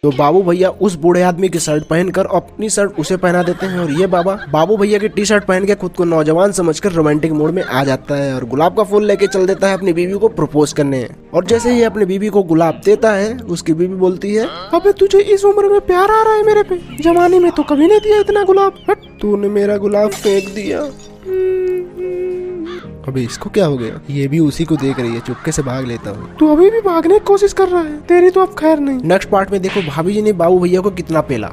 तो बाबू भैया उस बूढ़े आदमी की शर्ट पहनकर अपनी शर्ट उसे पहना देते हैं और ये बाबू भैया की टी शर्ट पहन के खुद को नौजवान समझकर रोमांटिक मूड में आ जाता है और गुलाब का फूल लेके चल देता है अपनी बीवी को प्रपोज करने। और जैसे ही अपनी बीवी को गुलाब देता है उसकी बीवी बोलती है, अबे तुझे इस उम्र में प्यार आ रहा है मेरे पे, जवानी में तो कभी नहीं दिया इतना गुलाब, हट तूने मेरा गुलाब फेंक दिया। अबे इसको क्या हो गया, ये भी उसी को देख रही है, चुपके से भाग लेता हूँ। तू अभी भी भागने की कोशिश कर रहा है, तेरी तो अब खैर नहीं। नेक्स्ट पार्ट में देखो भाभी जी ने बाबू भैया को कितना पेला।